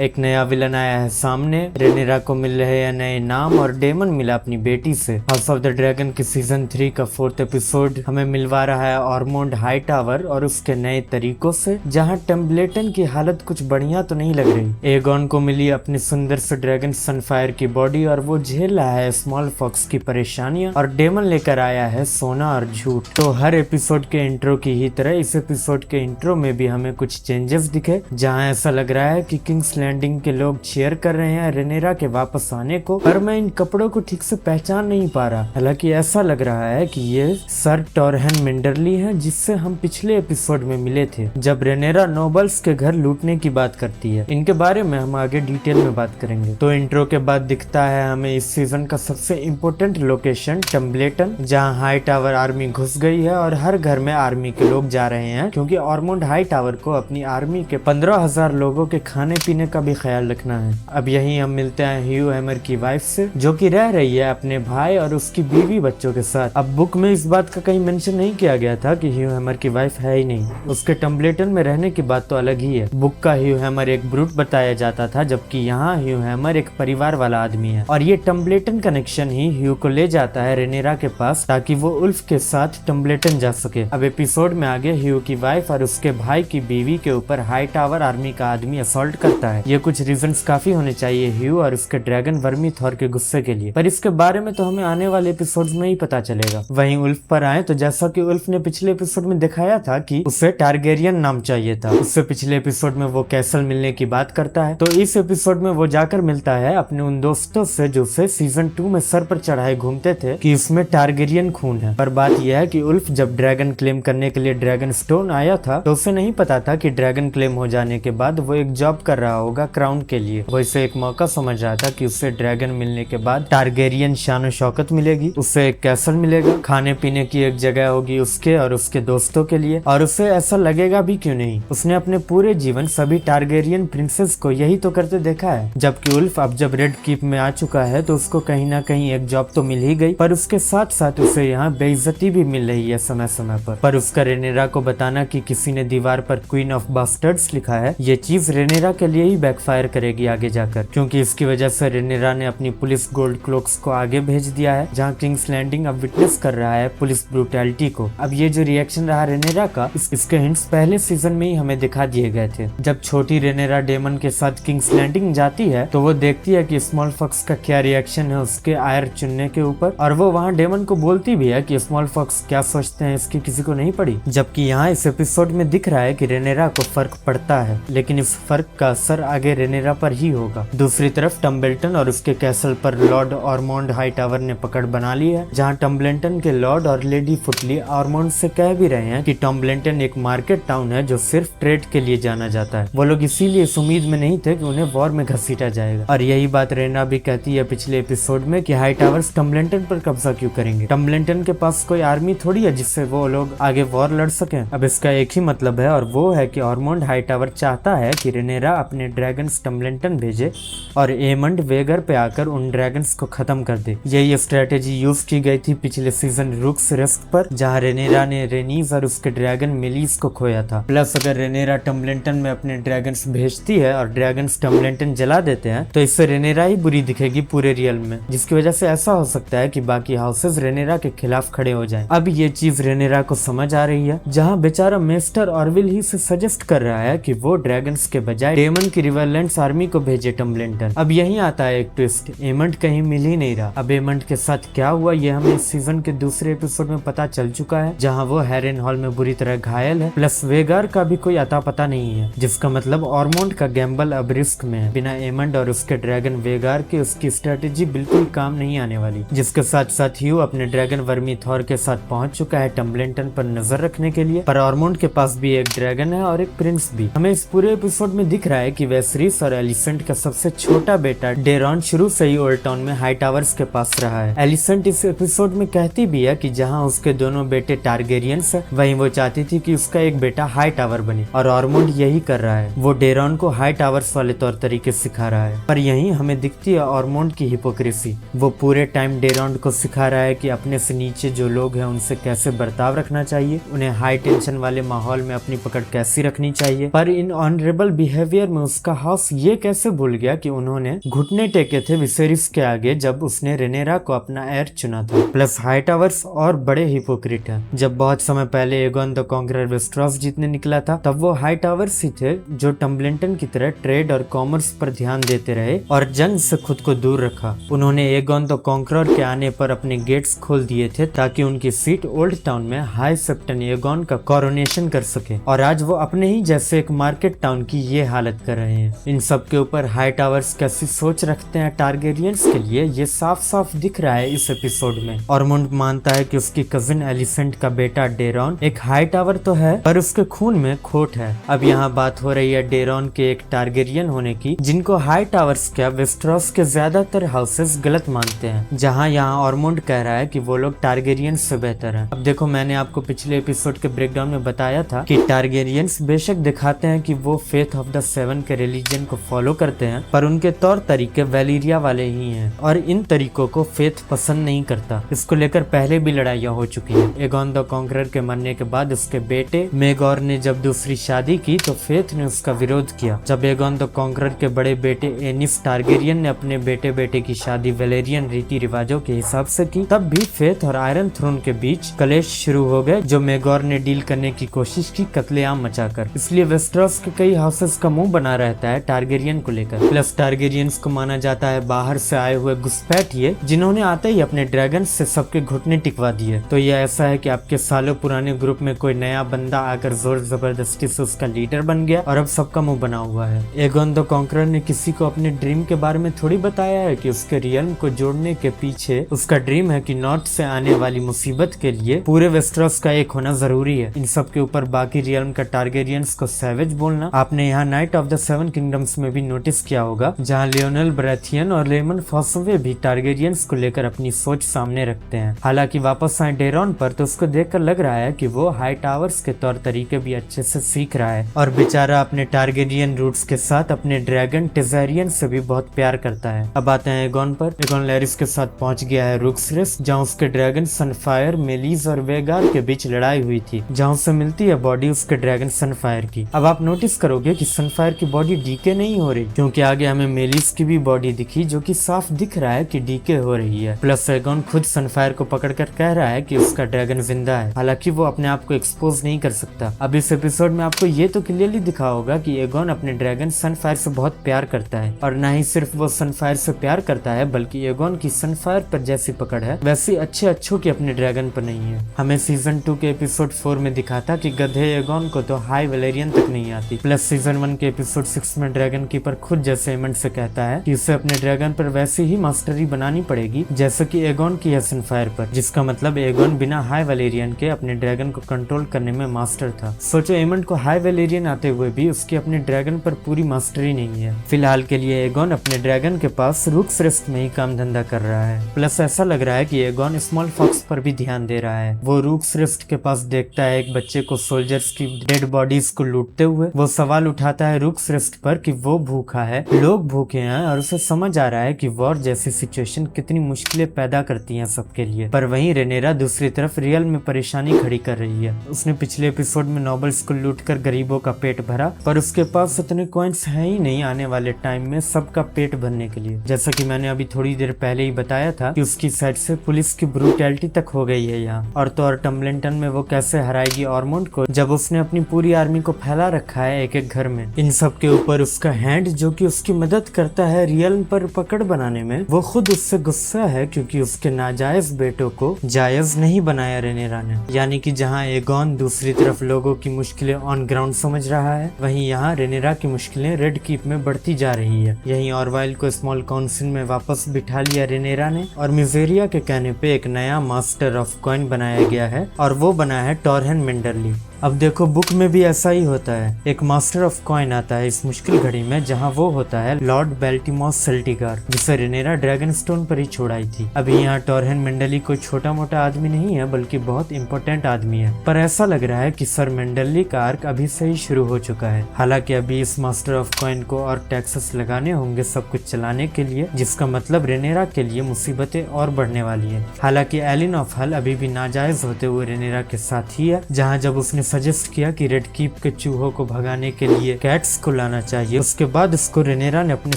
एक नया विलन आया है सामने। रेनेरा को मिल रहे हैं नए नाम और डेमन मिला अपनी बेटी से। हाउस ऑफ द ड्रैगन की सीजन 3 का 4th एपिसोड हमें मिलवा रहा है ऑर्मोंड हाईटावर और उसके नए तरीकों से, जहां टेम्पलेटन की हालत कुछ बढ़िया तो नहीं लग रही। एगॉन को मिली अपनी सुंदर से ड्रैगन सनफायर की बॉडी और वो झेल रहा है स्मॉल फॉक्स की परेशानियां, और डेमन लेकर आया है सोना और झूठ। तो हर एपिसोड के इंट्रो की ही तरह इस एपिसोड के इंट्रो में भी हमें कुछ चेंजेस दिखे, जहां ऐसा लग रहा है कि किंग्स लैंडिंग के लोग चीयर कर रहे हैं रेनेरा के वापस आने को, पर मैं इन कपड़ों को ठीक से पहचान नहीं पा रहा। हालांकि ऐसा लग रहा है कि ये सर टॉरहन मिंडरली हैं, जिससे हम पिछले एपिसोड में मिले थे जब रेनेरा नोबल्स के घर लूटने की बात करती है। इनके बारे में हम आगे डिटेल में बात करेंगे। तो इंट्रो के बाद दिखता है हमें इस सीजन का सबसे इम्पोर्टेंट लोकेशन टेम्पलेटन, जहाँ हाई टावर आर्मी घुस गई है और हर घर में आर्मी के लोग जा रहे हैं, क्योंकि ऑर्मोंड हाई टावर को अपनी आर्मी के 15,000 लोगों के खाने पीने का भी ख्याल रखना है। अब यही हम मिलते हैं ह्यू हैमर की वाइफ से, जो कि रह रही है अपने भाई और उसकी बीवी बच्चों के साथ। अब बुक में इस बात का कहीं मेंशन नहीं किया गया था कि ह्यू हैमर की वाइफ है ही नहीं, उसके टेम्पलेटन में रहने की बात तो अलग ही है। बुक का ह्यू हैमर एक ब्रूट बताया जाता था, जबकि यहाँ ह्यू हैमर एक परिवार वाला आदमी है, और ये टेम्पलेटन कनेक्शन ही ह्यू को ले जाता है रेनेरा के पास, ताकि वो उल्फ के साथ टेम्पलेटन जा सके। अब एपिसोड में आगे ह्यू की वाइफ और उसके भाई की बीवी के ऊपर हाई टावर आर्मी का आदमी असॉल्ट करता है। ये कुछ रीजंस काफी होने चाहिए ह्यू और उसके ड्रैगन वर्मी थॉर के गुस्से के लिए, पर इसके बारे में तो हमें आने वाले एपिसोड्स में ही पता चलेगा। वहीं उल्फ पर आए तो जैसा कि उल्फ ने पिछले एपिसोड में दिखाया था कि उसे टारगेरियन नाम चाहिए था, उससे पिछले एपिसोड में वो कैसल मिलने की बात करता है। तो इस एपिसोड में वो जाकर मिलता है अपने उन दोस्तों से जो उसे सीजन 2 में सर पर चढ़ाए घूमते थे कि उसमें टारगेरियन खून है। पर बात यह है कि उल्फ जब ड्रैगन क्लेम करने के लिए ड्रैगन स्टोन आया था तो उसे नहीं पता था कि ड्रैगन क्लेम हो जाने के बाद वो एक जॉब कर रहा होगा क्राउन के लिए। वो इसे एक मौका समझ रहा था कि उसे ड्रैगन मिलने के बाद टारगेरियन शान शौकत मिलेगी, उसे एक कैसल मिलेगा, खाने पीने की एक जगह होगी उसके और उसके दोस्तों के लिए, और उसे ऐसा लगेगा भी क्यों नहीं, उसने अपने पूरे जीवन सभी टारगेरियन प्रिंसेस को यही तो करते देखा है। जबकि उल्फ अब जब रेड कीप में आ चुका है तो उसको कहीं ना कहीं एक जॉब तो मिल ही गई, पर उसके साथ साथ उसे यहाँ बेइज्जती भी मिल रही है समय समय पर उसका रेनेरा को बताना कि किसी ने दीवार पर क्वीन ऑफ बास्टर्ड्स लिखा है, ये चीज रेनेरा के लिए ही बैकफायर करेगी आगे जाकर, क्योंकि इसकी वजह से रेनेरा ने अपनी पुलिस गोल्ड क्लोक्स को आगे भेज दिया है, जहाँ किंग्स लैंडिंग अब विटनेस कर रहा है पुलिस ब्रूटैलिटी को। अब ये जो रिएक्शन रहा रेनेरा का, इसके हिंट्स पहले सीजन में ही हमें दिखा दिए गए थे। जब छोटी रेनेरा डेमन के साथ किंग्स लैंडिंग जाती है तो वो देखती है कि स्मॉल फॉक्स का क्या रिएक्शन है उसके आयर चुनने के ऊपर, और वो वहाँ डेमन को बोलती भी है कि स्मॉल फॉक्स क्या सोचते हैं इसकी किसी को नहीं पड़ी। जबकि यहाँ इस एपिसोड में दिख रहा है कि रेनेरा को फर्क पड़ता है, लेकिन इस फर्क का असर आगे रेनेरा पर ही होगा। दूसरी तरफ टम्बलेटन और उसके कैसल पर लॉर्ड ऑर्मोंड हाई टावर ने पकड़ बना ली है, जहाँ टम्बलेटन के लॉर्ड और लेडी फुटली ऑर्मोंड से कह भी रहे हैं कि टम्बलेटन एक मार्केट टाउन है जो सिर्फ ट्रेड के लिए जाना जाता है। वो लोग इसीलिए इस उम्मीद में नहीं थे कि उन्हें वॉर में घसीटा जाएगा, और यही बात रेना भी कहती है पिछले एपिसोड में कि हाई टावर्स टम्बलेटन पर कब्जा क्यों करेंगे। टम्बलेटन के पास कोई आर्मी थोड़ी है जिससे वो लोग आगे वॉर लड़ सके। अब इसका एक ही मतलब है, और वो है कि ऑर्मोंड हाई टावर चाहता है कि रेनेरा अपने ड्रैगन्स टम्बलेटन भेजे और एमंड वेगर पे आकर उन ड्रैगन्स को खत्म कर दे। यही स्ट्रेटेजी यूज की गई थी पिछले सीजन रूक्स रेस्ट पर, जहाँ रेनेरा ने रेनीज और उसके ड्रैगन मिलीज को खोया था। प्लस अगर रेनेरा टम्बलेटन में अपने ड्रैगन्स भेजती है और ड्रैगन्स टम्बलेटन जला देते हैं तो इससे रेनेरा ही बुरी दिखेगी पूरे रियल में, जिसकी वजह से ऐसा हो सकता है कि बाकी हाउसेस रेनेरा के खिलाफ खड़े हो जाएं। अब ये चीज रेनेरा को समझ आ रही है, जहाँ बेचारा मेस्टर ऑरविल ही से सजेस्ट कर रहा है कि वो ड्रैगन्स के बजाय डेमन की रिवरलैंड्स आर्मी को भेजे टम्बलेटन। अब यही आता है एक ट्विस्ट, एमंड कहीं मिल ही नहीं रहा। अब एमंड के साथ क्या हुआ ये हमें इस सीजन के दूसरे एपिसोड में पता चल चुका है, जहाँ वो हैरेन हॉल में बुरी तरह घायल है, प्लस वेगार का भी कोई अता पता नहीं है, जिसका मतलब ऑर्मोंड का गैम्बल अब रिस्क में है। बिना एमंड और उसके ड्रैगन वेगार के उसकी स्ट्रेटेजी बिल्कुल काम नहीं आने वाली। जिसके साथ साथ ह्यू अपने ड्रैगन वर्मी थॉर के साथ पहुंच चुका है टम्बलेटन पर नजर रखने के लिए, पर ऑर्मोंड के पास भी एक ड्रैगन है और एक प्रिंस भी। हमें इस पूरे एपिसोड में दिख रहा है कि वेसरिस और एलिसेंट का सबसे छोटा बेटा डेरॉन शुरू से ही ओल्ड टाउन में हाई टावर्स के पास रहा है। एलिसेंट इस एपिसोड में कहती भी है कि जहां उसके दोनों बेटे टारगेरियंस है, वहीं वो चाहती थी कि उसका एक बेटा हाई टावर बने, और ऑर्मोंड यही कर रहा है। वो डेरॉन को हाई टावर्स वाले तौर तरीके सिखा रहा है, पर यहीं हमें दिखती है ऑर्मोंड की हिपोक्रेसी। वो पूरे टाइम डेरॉन को सिखा रहा है कि अपने से नीचे जो लोग हैं उनसे कैसे बर्ताव रखना चाहिए, उन्हें हाई टेंशन वाले माहौल में अपनी पकड़ कैसी रखनी चाहिए, पर इन ऑनरेबल बिहेवियर में उसका उसका हाउस ये कैसे भूल गया कि उन्होंने घुटने टेके थे विसेरिस के आगे जब उसने रेनेरा को अपना एयर चुना था। प्लस हाइटावर्स और बड़े हिपोक्रिट हैं। जब बहुत समय पहले एगोन द कॉन्करर वेस्टरॉस जीतने निकला था तब वो हाइटावर्स ही थे जो टम्बलिंटन की तरह ट्रेड और कॉमर्स पर ध्यान देते रहे और जंग से खुद को दूर रखा। उन्होंने एगोन द कॉन्करर के आने पर अपने गेट्स खोल दिए थे ताकि उनकी सीट ओल्ड टाउन में हाई सेप्टन एगोन का कोरोनेशन कर सके, और आज वो अपने ही जैसे एक मार्केट टाउन की ये हालत कर रहे हैं। इन सब के ऊपर हाइटावर्स कैसी सोच रखते हैं टारगेरियंस के लिए ये साफ साफ दिख रहा है इस एपिसोड में। ऑरमोंड मानता है कि उसकी कजिन एलिसेंट का बेटा डेरॉन एक हाइटावर तो है पर उसके खून में खोट है। अब यहाँ बात हो रही है डेरॉन के एक टारगेरियन होने की जिनको हाइटावर्स क्या वेस्टरॉस के ज्यादातर हाउसेस गलत मानते हैं, जहाँ यहाँ ऑरमोंड कह रहा है कि वो लोग टारगेरियंस से बेहतर हैं। अब देखो मैंने आपको पिछले एपिसोड के ब्रेकडाउन में बताया था कि टारगेरियंस बेशक दिखाते हैं कि वो फेथ ऑफ द सेवन के रिलीजन को फॉलो करते हैं पर उनके तौर तरीके वैलीरिया वाले ही हैं और इन तरीकों को फेथ पसंद नहीं करता। इसको लेकर पहले भी लड़ाइयाँ हो चुकी है। एगोन द कॉन्करर के मरने के बाद उसके बेटे मेगोर ने जब दूसरी शादी की तो फेथ ने उसका विरोध किया। जब एगोन द कॉन्करर के बड़े बेटे एनिस टारगेरियन ने अपने बेटे बेटे की शादी वेलेरियन रीति रिवाजों के हिसाब से की तब भी फेथ और आयरन थ्रोन के बीच कलेश शुरू हो गए जो मेगोर ने डील करने की कोशिश की कत्लेआम मचाकर। इसलिए वेस्टरॉस के कई हाउसेस का मुंह बना रहता है टारगेरियन को लेकर। प्लस टारगेरियंस को माना जाता है बाहर से आए हुए घुसपैठिए जिन्होंने आते ही अपने ड्रैगन से सबके घुटने टिकवा दिए। तो ये ऐसा है कि आपके सालों पुराने ग्रुप में कोई नया बंदा आकर जोर जबरदस्ती से उसका लीडर बन गया और अब सबका मुंह बना हुआ है। एगोन द कॉन्करर ने किसी को अपने ड्रीम के बारे में थोड़ी बताया है कि उसके रियल्म को जोड़ने के पीछे उसका ड्रीम है कि नॉर्थ से आने वाली मुसीबत के लिए पूरे वेस्टरॉस का एक होना जरूरी है। इन सब के ऊपर बाकी रियल्म का टारगेरियंस को सैवेज बोलना आपने यहाँ night of the seven kingdoms में भी नोटिस किया होगा, जहाँ लियोनेल ब्रेथियन और लेमन फॉसवे भी टारगेरियंस को लेकर अपनी सोच सामने रखते हैं। हालांकि वापस आए डेरॉन पर तो उसको देखकर लग रहा है कि वो हाइटावर्स के तौर तरीके भी अच्छे से सीख रहा है और बेचारा अपने टारगेरियन रूट्स के साथ अपने ड्रैगन टिज़ेरियन से भी बहुत प्यार करता है। अब आते हैं एगोन पर। एगोन लैरिस के साथ पहुंच गया है रूक्सरेस, जहाँ उसके ड्रैगन सनफायर, मेलीज और वेगार के बीच लड़ाई हुई थी, जहाँ उससे मिलती है बॉडी उसके ड्रैगन सनफायर की। अब आप नोटिस करोगे कि सनफायर की बॉडी डीके नहीं हो रही क्योंकि आगे हमें मेलीज की भी बॉडी दिखी जो कि साफ दिख रहा है कि डीके हो रही है। प्लस एगोन खुद सनफायर को पकड़कर कह रहा है कि उसका ड्रैगन जिंदा है, हालांकि वो अपने आप को एक्सपोज नहीं कर सकता। अब इस एपिसोड में आपको ये तो क्लियरली दिखा होगा कि एगोन अपने ड्रैगन सनफायर से बहुत प्यार करता है और न ही सिर्फ वो सनफायर से प्यार करता है बल्कि एगोन की सनफायर पर जैसी पकड़ है वैसी अच्छों की अपने ड्रैगन पर नहीं है। हमें सीजन 2 के एपिसोड 4 में दिखाता कि गधे एगोन को तो हाई वेलेरियन तक नहीं आती। प्लस सीजन 1 के एपिसोड 6 में ड्रैगन कीपर खुद जैसे एमंड से कहता है कि उसे अपने ड्रैगन पर वैसी ही मास्टरी बनानी पड़ेगी जैसे कि एगोन की है सनफायर पर, जिसका मतलब एगोन बिना हाई वेलेरियन के अपने ड्रैगन को कंट्रोल करने में मास्टर था। सोचो एमंड को हाई वेलेरियन आते हुए भी उसकी अपने ड्रैगन पर पूरी मास्टरी नहीं है। फिलहाल के लिए एगोन अपने ड्रैगन के पास रूक्सरेस्ट में ही काम धंधा कर रहा है। प्लस ऐसा लग रहा है कि एगोन स्मॉल फॉक्स पर भी ध्यान दे रहा है। वो रूक्सरेस्ट के पास देखता है एक बच्चे को सोल्जर्स की डेड बॉडीज को लूटते हुए। वो सवाल उठाता है रूक्सरेस्ट पर कि वो भूखा है, लोग भूखे हैं और उसे समझ आ रहा है कि वॉर जैसी सिचुएशन कितनी मुश्किलें पैदा करती हैं सबके लिए। पर वहीं रेनेरा दूसरी तरफ रियल में परेशानी खड़ी कर रही है। उसने पिछले एपिसोड में नोबल्स को लूटकर गरीबों का पेट भरा पर उसके पास उतने कॉइंस है ही नहीं आने वाले टाइम में सबका पेट भरने के लिए। जैसा कि मैंने अभी थोड़ी देर पहले ही बताया था कि उसकी साइड से पुलिस की ब्रूटैलिटी तक हो गई है यहाँ। और तो और टम्बलिंटन में वो कैसे हराएगी ऑरमोंड को जब उसने अपनी पूरी आर्मी को फैला रखा है एक एक घर में। इन सब के ऊपर उसका हैंड जो कि उसकी मदद करता है रियल पर पकड़ बनाने में, वो खुद उससे गुस्सा है क्योंकि उसके नाजायज बेटों को जायज नहीं बनाया रेनेरा ने। यानी कि जहाँ एगोन दूसरी तरफ लोगों की मुश्किलें ऑन ग्राउंड समझ रहा है, वहीं यहाँ रेनेरा की मुश्किलें रेड कीप में बढ़ती जा रही है। यहीं ऑरवाइल को स्मॉल काउंसिल में वापस बिठा लिया रेनेरा ने और मिजेरिया के कहने पे एक नया मास्टर ऑफ कॉइन बनाया गया है और वो बना है टॉरहेन मेंडरली। अब देखो बुक में भी ऐसा ही होता है, एक मास्टर ऑफ कॉइन आता है इस मुश्किल घड़ी में जहाँ वो होता है लॉर्ड बेल्टिमॉस सेल्टिगार, जिसे रेनेरा ड्रैगन स्टोन पर ही छोड़ाई थी। अभी यहाँ टॉरहेन मेंडली कोई छोटा मोटा आदमी नहीं है बल्कि बहुत इंपॉर्टेंट आदमी है, पर ऐसा लग रहा है कि सर मेंडली का आर्क अभी से ही शुरू हो चुका है। हालांकि अभी इस मास्टर ऑफ कॉइन को और टैक्सेस लगाने होंगे सब कुछ चलाने के लिए, जिसका मतलब रेनेरा के लिए मुसीबतें और बढ़ने वाली है। हालांकि एलिन ऑफ हल अभी भी नाजायज होते हुए रेनेरा के साथ ही है, जहाँ जब उसने सजेस्ट किया कि रेड कीप के चूहों को भगाने के लिए कैट्स को लाना चाहिए। उसके बाद उसको रेनेरा ने अपने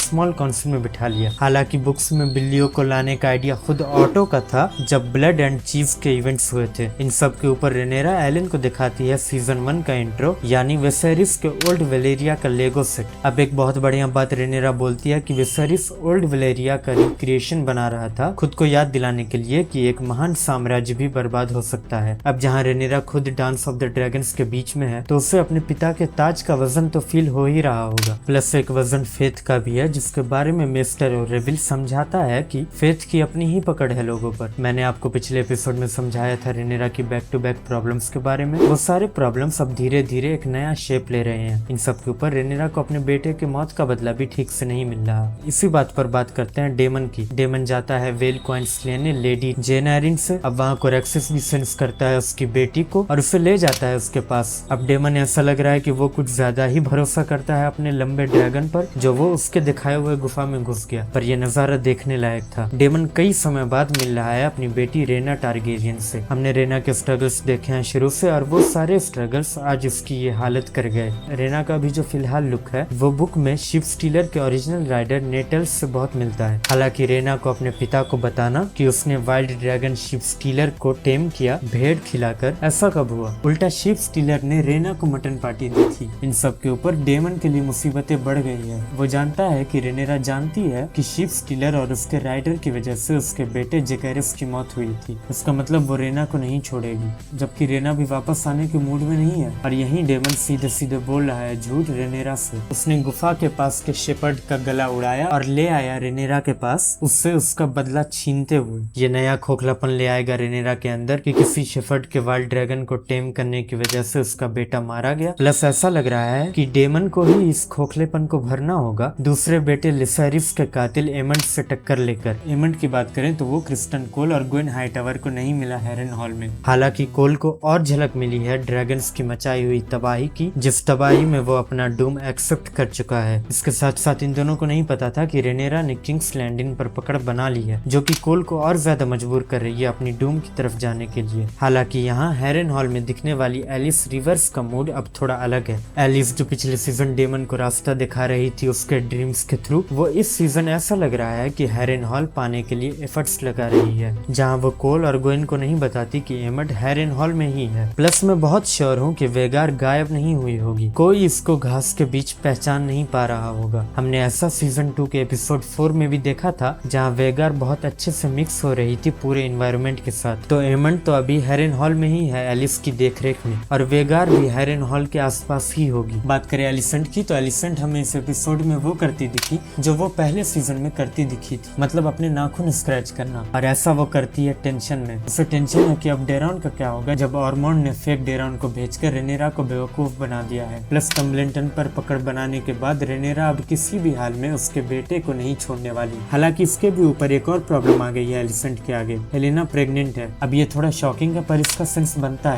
स्मॉल काउंसिल में बिठा लिया। हालांकि बुक्स में बिल्लियों को लाने का आइडिया खुद ऑटो का था जब ब्लड एंड चीज के इवेंट्स हुए थे। इन सब के ऊपर रेनेरा एलन को दिखाती है सीजन 1 का इंट्रो यानी विसेरिस के ओल्ड वेलेरिया का लेगो सेट। अब एक बहुत बढ़िया बात रेनेरा बोलती है कि विसेरिस ओल्ड वेलेरिया का रिक्रिएशन बना रहा था खुद को याद दिलाने के लिए कि एक महान साम्राज्य भी बर्बाद हो सकता है। अब जहाँ रेनेरा खुद डांस ऑफ द ड्रैगन्स के बीच में है तो उसे अपने पिता के ताज का वजन तो फील हो ही रहा होगा। प्लस एक वजन फेथ का भी है जिसके बारे में मिस्टर ओरेविल समझाता है कि फेथ की अपनी ही पकड़ है लोगों पर। मैंने आपको पिछले एपिसोड में समझाया था रेनेरा की बैक टू बैक प्रॉब्लम्स के बारे में। वो सारे प्रॉब्लम्स अब धीरे धीरे एक नया शेप ले रहे हैं। इन सब के ऊपर रेनेरा को अपने बेटे के मौत का बदला भी ठीक से नहीं मिल रहा। इसी बात पर बात करते हैं डेमन की। डेमन जाता है वेल कॉइन्स लेने लेडी जेन एरिन से। अब वहाँ कोरेक्सिस भी सेंस करता है उसकी बेटी को और उसे ले जाता है उसके पास। अब डेमन ऐसा लग रहा है कि वो कुछ ज्यादा ही भरोसा करता है अपने लंबे ड्रैगन पर जो वो उसके दिखाए हुए गुफा में घुस गया। पर यह नजारा देखने लायक था। डेमन कई समय बाद मिल रहा है अपनी बेटी रेना टारगेरियन से। हमने रेना के स्ट्रगल्स देखे हैं शुरू से और वो सारे स्ट्रगल्स आज उसकी ये हालत कर गए। रेना का भी जो फिलहाल लुक है वो बुक में शिप स्टीलर के ओरिजिनल राइडर नेटल्स से बहुत मिलता है। हालांकि रेना को अपने पिता को बताना कि उसने वाइल्ड ड्रैगन शिप स्टीलर को टेम किया भेड़ खिलाकर, ऐसा कब हुआ? उल्टा शिप स्टीलर ने रेना को मटन पार्टी दी थी। इन सब के ऊपर डेमन के लिए मुसीबतें बढ़ गई है। वो जानता है कि रेनेरा जानती है कि शिप स्टीलर और उसके राइडर की वजह से उसके बेटे जेकेरिस की मौत हुई थी। इसका मतलब वो रेना को नहीं छोड़ेगी, जबकि रेना भी वापस आने के मूड में नहीं है। और यही डेमन सीधे सीधे बोल रहा है झूठ रेनेरा से। उसने गुफा के पास के शेपर्ड का गला उड़ाया और ले आया रेनेरा के पास, उससे उसका बदला छीनते हुए। ये नया खोखलापन ले आएगा रेनेरा के अंदर कि किसी शेपर्ड के वाइल्ड ड्रैगन को टेम करने की वजह से उसका बेटा मारा गया। प्लस ऐसा लग रहा है कि डेमन को ही इस खोखलेपन को भरना होगा दूसरे बेटे लिसेरिस के कातिल एमंड से टक्कर लेकर। एमंड की बात करें तो वो क्रिस्टन कोल और ग्वेन हाइटावर को नहीं मिला हेरन हॉल में। हालांकि कोल को और झलक मिली है ड्रैगन्स की मचाई हुई तबाही की, जिस तबाही में वो अपना डूम एक्सेप्ट कर चुका है। इसके साथ साथ इन दोनों को नहीं पता था कि रेनेरा ने किंग्स लैंडिंग पर पकड़ बना ली है, जो कि कोल को और ज्यादा मजबूर कर रही है अपनी डूम की तरफ जाने के लिए। हालांकि यहाँ हेरन हॉल में दिखने वाली एलिस रिवर्स का मूड अब थोड़ा अलग है। एलिस जो पिछले सीजन डेमन को रास्ता दिखा रही थी उसके ड्रीम्स के थ्रू, वो इस सीजन ऐसा लग रहा है कि हेरन हॉल पाने के लिए एफर्ट्स लगा रही है, जहाँ वो कोल और ग्वेन को नहीं बताती कि एमंड हेरन हॉल में ही है। प्लस मैं बहुत श्योर हूँ कि वेगार गायब नहीं हुई होगी, कोई इसको घास के बीच पहचान नहीं पा रहा होगा। हमने ऐसा सीजन 2 के एपिसोड 4 में भी देखा था जहाँ वेगार बहुत अच्छे से मिक्स हो रही थी पूरे एनवायरनमेंट के साथ। तो एमंड तो अभी हेरन हॉल में ही है एलिस की देखरेख में, और वेगार भी हेरन हॉल के आसपास ही होगी। बात करें एलिसेंट की तो एलिसेंट हमें इस एपिसोड में वो करती दिखी जो वो पहले सीजन में करती दिखी थी, मतलब अपने नाखून स्क्रैच करना। और ऐसा वो करती है टेंशन में। उसे टेंशन है कि अब डेरॉन का क्या होगा जब ऑर्मोंड ने फेक डेरॉन को भेजकर रेनेरा को बेवकूफ बना दिया है। प्लस टम्बलेटन पर पकड़ बनाने के बाद रेनेरा अब किसी भी हाल में उसके बेटे को नहीं छोड़ने वाली। हालांकि इसके भी ऊपर एक और प्रॉब्लम आ गई है एलिसेंट के आगे। हेलेना प्रेग्नेंट है। अब ये थोड़ा शॉकिंग है पर इसका सेंस बनता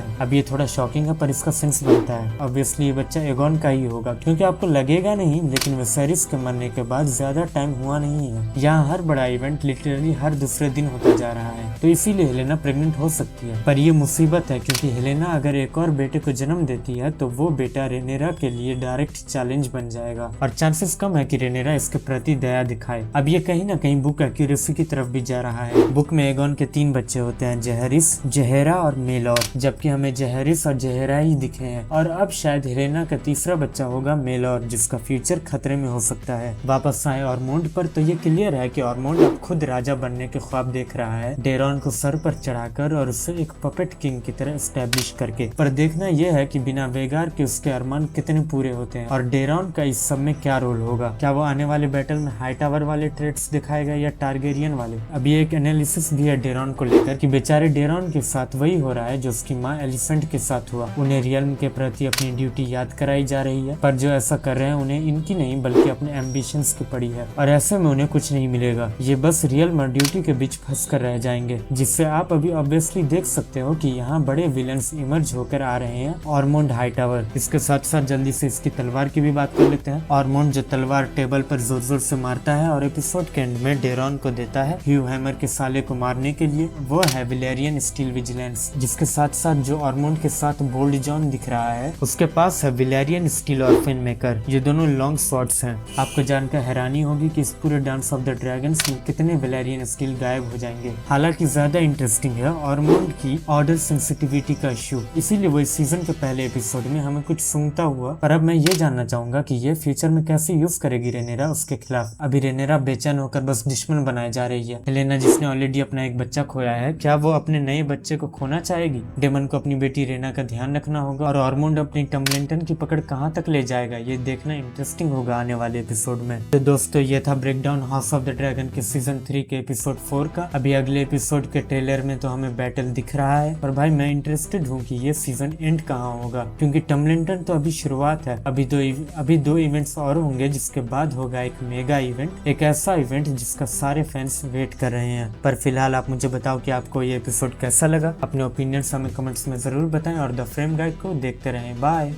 है। ऑब्वियसली ये बच्चा एगोन का ही होगा, क्योंकि आपको लगेगा नहीं लेकिन विसेरिस के मरने के बाद ज्यादा टाइम हुआ नहीं है। यहाँ हर बड़ा इवेंट लिटरली हर दूसरे दिन होता जा रहा है, तो इसीलिए हेलेना प्रेग्नेंट हो सकती है। पर ये मुसीबत है क्योंकि हेलेना अगर एक और बेटे को जन्म देती है तो वो बेटा रेनेरा के लिए डायरेक्ट चैलेंज बन जाएगा और चांसेस कम है कि रेनेरा इसके प्रति दया दिखाए। अब ये कहीं ना कहीं बुक एक्यूरेसी की तरफ भी जा रहा है। बुक में एगोन के 3 बच्चे होते हैं, जहरिस, जहेरा और मेलॉर, जबकि हमें जहरिस और जहेरा ही दिखे हैं। और अब शायद हेलेना का तीसरा बच्चा होगा मेलॉर, जिसका फ्यूचर खतरे में हो सकता है। वापस आए ऑर्मोंड पर तो ये क्लियर है कि ऑर्मोंड अब खुद राजा बनने के ख्वाब देख रहा है, डेरॉन को सर पर चढ़ाकर और उसे एक पपेट किंग की तरह एस्टेब्लिश करके। पर देखना यह है कि बिना वेगार के उसके अरमान कितने पूरे होते हैं और डेरॉन का इस सब में क्या रोल होगा। क्या वो आने वाले बैटल में हाईटावर वाले ट्रेड्स दिखाएगा या टारगेरियन वाले? अभी एक एनालिसिस भी है डेरॉन को लेकर कि बेचारे डेरॉन के साथ वही हो रहा है जो उसकी माँ एलिसेंट के साथ हुआ। उन्हें रियल्म के प्रति अपनी ड्यूटी याद कराई जा रही है, पर जो ऐसा कर रहे हैं उन्हें इनकी नहीं बल्कि अपने एम्बिशंस की पड़ी है, और ऐसे में उन्हें कुछ नहीं मिलेगा। ये बस रियल्म और ड्यूटी के बीच फंस कर रह जाएंगे, जिससे आप अभी ऑब्वियसली देख सकते हो कि यहाँ बड़े विलन्स इमर्ज होकर आ रहे हैं। ऑर्मोंड हाईटावर, इसके साथ साथ जल्दी से इसकी तलवार की भी बात कर लेते हैं। ऑर्मोंड जो तलवार टेबल पर जोर जोर से मारता है और एपिसोड के एंड में डेरॉन को देता है ह्यू हैमर के साले को मारने के लिए, वो है विलेरियन स्टील विजिलेंस, जिसके साथ साथ जो ऑर्मोंड के साथ बोल्ड जॉन दिख रहा है, उसके पास है विलेरियन स्टील और फिन मेकर। ये दोनों लॉन्ग स्वॉर्ड्स हैं। आपको जानकर हैरानी होगी कि इस पूरे डांस ऑफ द ड्रैगन्स में कितने विलेरियन स्टील गायब हो जाएंगे। हालांकि ज्यादा इंटरेस्टिंग है ऑरमोंड की ऑर्डर सेंसिटिविटी का इश्यू, इसीलिए वो इस सीजन के पहले एपिसोड में हमें कुछ सूंघता हुआ। पर अब मैं ये जानना चाहूंगा कि ये फ्यूचर में कैसे यूज करेगी रेनेरा उसके खिलाफ। अभी रेनेरा बेचैन होकर बस दुश्मन बनाए जा रही है। हेलेना जिसने ऑलरेडी अपना एक बच्चा खोया है, क्या वो अपने नए बच्चे को खोना चाहेगी? डेमन को अपनी बेटी रेना का ध्यान रखना होगा और ऑरमोंड अपनी टम्बलिंटन की पकड़ कहां तक ले जाएगा, ये देखना इंटरेस्टिंग होगा आने वाले एपिसोड में। तो दोस्तों ये था breakdown house of the dragon के सीजन 3 के एपिसोड 4 का। अभी अगले एपिसोड के ट्रेलर में तो हमें बैटल दिख रहा है, पर भाई मैं इंटरेस्टेड हूँ कि ये सीजन एंड कहाँ होगा, क्योंकि टम्बलिंटन तो अभी शुरुआत है। अभी दो इवेंट्स और होंगे, जिसके बाद होगा एक मेगा इवेंट, एक ऐसा इवेंट जिसका सारे फैंस वेट कर रहे हैं। पर फिलहाल आप मुझे बताओ कि आपको ये एपिसोड कैसा लगा। अपने ओपिनियंस हमें कमेंट्स में जरूर बताएं और द फ्रेम गाइड को देखते रहें। बाय।